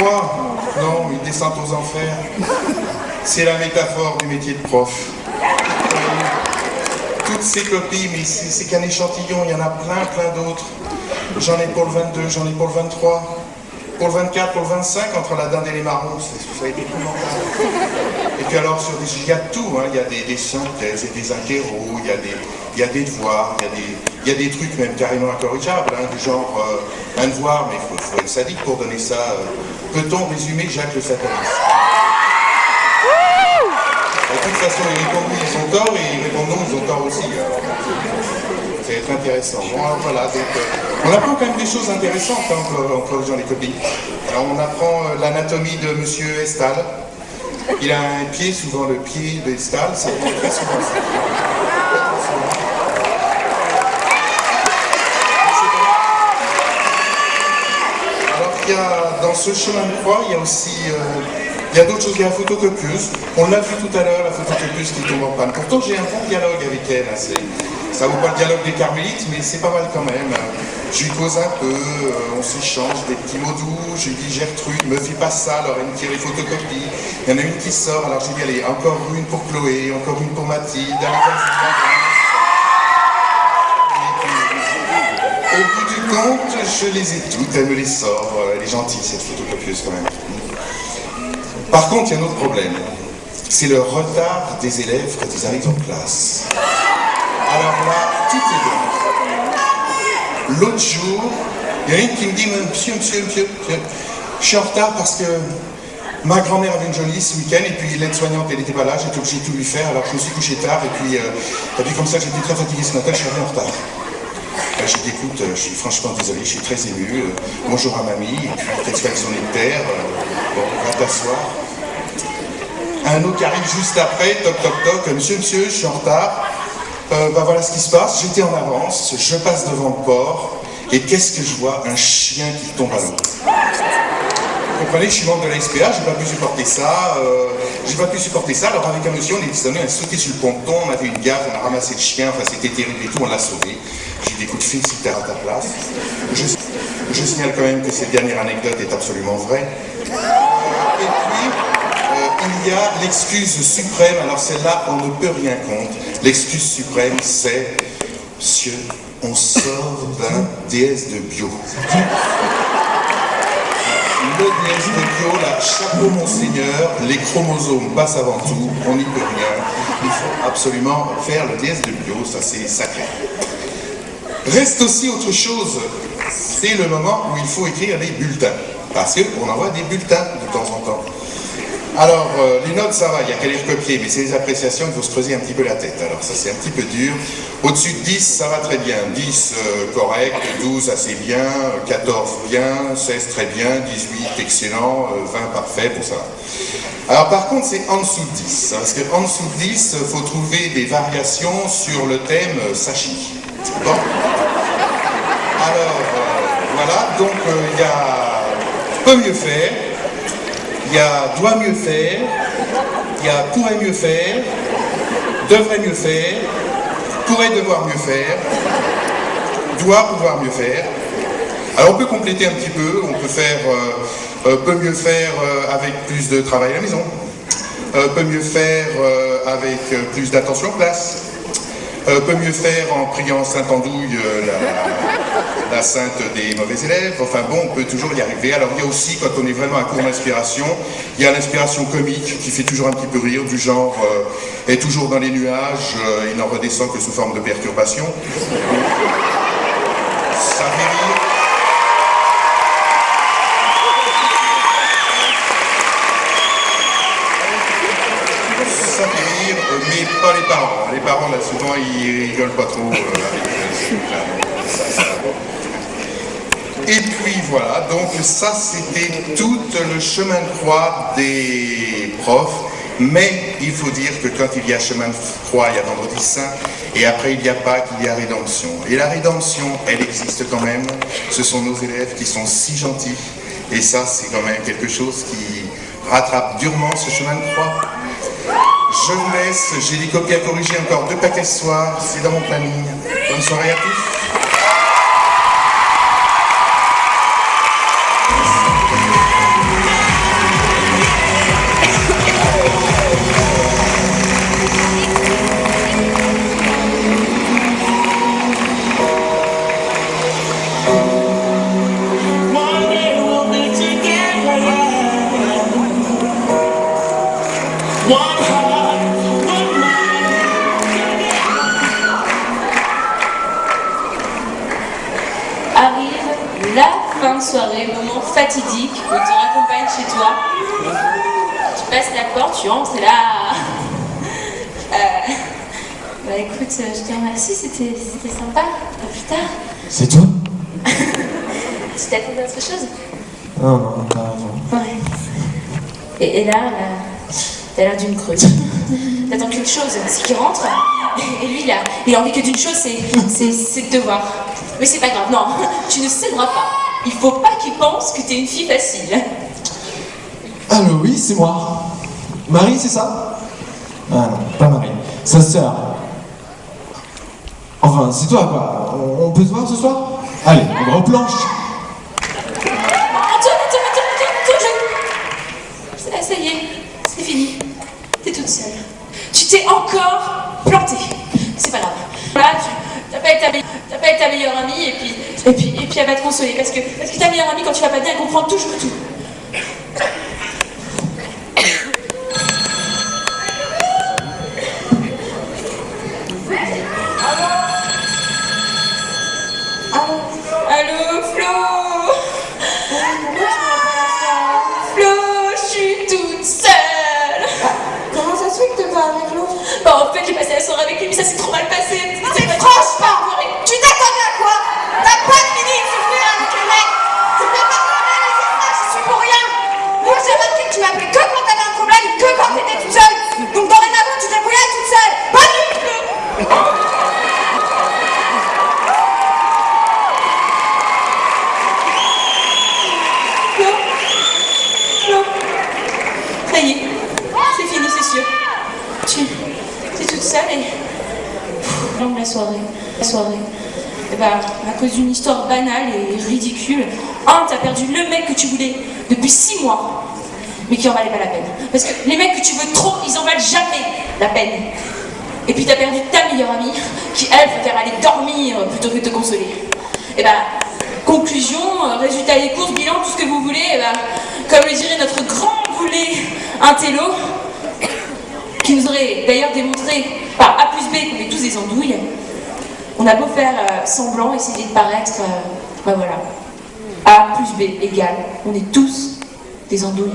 Moi, non, une descente aux enfers. C'est la métaphore du métier de prof. Toutes ces copies, mais c'est qu'un échantillon, il y en a plein d'autres. J'en ai pour le 22, j'en ai pour le 23, pour le 24, pour le 25, entre la dinde et les marrons, ça a été épouvantable. Et puis alors, il y a tout, hein. Il y a des synthèses, et des interros, il y a des devoirs, il y a des trucs même carrément incorrigeables, hein, du genre un devoir, mais il faut être sadique pour donner ça. Peut-on résumer Jacques le Sataniste? De toute façon, ils répondent oui, ils ont tort, et ils répondent non, ils ont tort aussi. Alors, ça va être intéressant. Bon, alors, voilà, donc, on apprend quand même des choses intéressantes en corrigeant les copies. Alors, on apprend l'anatomie de Monsieur Estal. Il a un pied, souvent le pied d'Estal, ça revient très souvent. Alors, il y a, dans ce chemin de croix, il y a aussi... il y a d'autres choses, il y a la photocopieuse. On l'a vu tout à l'heure, la photocopieuse qui tombe en panne. Pourtant, j'ai un bon dialogue avec elle. Hein. Ça vaut pas le dialogue des carmélites, mais c'est pas mal quand même. Je lui pose un peu, on s'échange des petits mots doux. Je lui dis Gertrude, me fais pas ça, alors elle me tire les photocopies. Il y en a une qui sort, alors je lui dis allez, encore une pour Chloé, encore une pour Mathilde. Au bout du compte, je les ai toutes, elle me les sort. Elle est gentille cette photocopieuse quand même. Par contre, il y a un autre problème. C'est le retard des élèves quand ils arrivent en classe. Alors là, tout est bon. L'autre jour, il y en a une qui me dit monsieur, je suis en retard parce que ma grand-mère avait une jaunisse ce week-end et puis l'aide-soignante, elle n'était pas là, j'étais obligé de tout lui faire, alors je me suis couché tard et puis comme ça, j'étais très fatigué ce matin, je suis arrivé en retard. J'ai dit écoute, je suis franchement désolé, je suis très ému. Bonjour à mamie, et puis peut-être faire son terre. Bon, on va t'asseoir. Un autre qui arrive juste après, toc, monsieur, je suis en retard. Voilà ce qui se passe, j'étais en avance, je passe devant le port, et qu'est-ce que je vois? Un chien qui tombe à l'eau. Vous comprenez, je suis membre de la SPA, j'ai pas pu supporter ça, alors avec un monsieur, on est descendu, on a sauté sur le ponton, on a fait une gaffe, on a ramassé le chien, enfin c'était terrible et tout, on l'a sauvé. J'ai dit écoute, félicitations à ta place. Je signale quand même que cette dernière anecdote est absolument vraie. Et puis, il y a l'excuse suprême, alors celle-là, on ne peut rien contre. L'excuse suprême, c'est monsieur, on sort d'un DS de bio. Le DS de bio, là, chapeau monseigneur, les chromosomes passent avant tout, on n'y peut rien. Il faut absolument faire le DS de bio, ça c'est sacré. Reste aussi autre chose, c'est le moment où il faut écrire les bulletins, parce qu'on envoie des bulletins de temps en temps. Alors, les notes, ça va, il n'y a qu'à les recopier, mais c'est les appréciations qu'il faut se creuser un petit peu la tête. Alors ça, c'est un petit peu dur. Au-dessus de 10, ça va très bien. 10, correct, 12, assez bien, 14, bien, 16, très bien, 18, excellent, 20, parfait, bon, ça va. Alors par contre, c'est en dessous de 10, parce qu'en dessous de 10, il faut trouver des variations sur le thème Sachi. Bon. Alors, voilà, donc il y a peut mieux faire. Il y a doit mieux faire, il y a pourrait mieux faire, devrait mieux faire, pourrait devoir mieux faire, doit pouvoir mieux faire. Alors on peut compléter un petit peu, on peut faire peut mieux faire avec plus de travail à la maison, peut mieux faire avec plus d'attention en classe, peut mieux faire en priant Sainte Andouille, la sainte des mauvais élèves. Enfin bon, on peut toujours y arriver. Alors il y a aussi, quand on est vraiment à court d'inspiration, il y a l'inspiration comique qui fait toujours un petit peu rire, du genre est toujours dans les nuages, il n'en redescend que sous forme de perturbation. Ça fait rire. Ça fait rire, mais pas les parents. Les parents, là, souvent, ils rigolent pas trop avec ça. Et puis voilà, donc ça, c'était tout le chemin de croix des profs. Mais il faut dire que quand il y a chemin de croix, il y a Vendredi Saint, et après il y a Pâques, il y a Rédemption. Et la rédemption, elle existe quand même. Ce sont nos élèves qui sont si gentils. Et ça, c'est quand même quelque chose qui rattrape durement ce chemin de croix. Je vous laisse, j'ai des copies à corriger, encore 2 paquets ce soir, c'est dans mon planning. Bonne soirée à tous. fin de soirée, moment fatidique, où tu raccompagnes chez toi. Tu passes la porte, tu entres, et là... Bah écoute, je te remercie, c'était sympa. À plus tard. C'est tout? Tu t'attendais à autre chose? Non, t'as raison. Ouais. Et là, t'as l'air d'une creuse. T'attends qu'une chose, c'est qu'il rentre. Et lui, il a envie que d'une chose, c'est de te voir. Mais c'est pas grave, non, tu ne céderas pas. Il faut pas qu'il pense que t'es une fille facile. Allô, oui, c'est moi. Marie, c'est ça? Ah non, pas Marie. Sa sœur. Enfin, c'est toi, quoi. On peut se voir ce soir? Allez, on va aux planches. Ça y est, c'est fini. T'es toute seule. Tu t'es encore plantée. C'est pas grave. Là, t'appelles ta meilleure amie et puis elle va te consoler. Parce que ta meilleure amie, quand tu vas pas bien, elle comprend toujours tout. Allô, Flo? Flo, je suis toute seule. Comment ça se fait que t'es pas avec l'autre? Bah en fait j'ai passé la soirée avec lui mais ça s'est trop mal passé. Franchement, tu t'attendais à quoi? T'as pas fini de souffrir avec le mec. Tu peux pas me donner les images, je suis pour rien. Moi j'ai remarqué que tu m'appelais que quand t'avais un problème, que quand t'étais toute seule. Donc dorénavant tu débrouillais toute seule. Pas du tout. Flo, ça y est, c'est fini c'est sûr. Tu es toute seule et... La soirée. Et bah, à cause d'une histoire banale et ridicule, t'as perdu le mec que tu voulais depuis 6 mois, mais qui en valait pas la peine. Parce que les mecs que tu veux trop, ils en valent jamais la peine. Et puis t'as perdu ta meilleure amie, qui elle préfère aller dormir plutôt que de te consoler. Et bah, conclusion, résultat des courses, bilan, tout ce que vous voulez, et bah, comme le dirait notre grand boulet intello, qui nous aurait d'ailleurs démontré par A plus B qu'on est tous des andouilles, on a beau faire semblant, essayer de paraître, bah voilà, A plus B égale, on est tous des andouilles.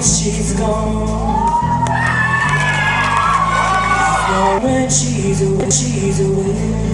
She's gone. When she's away.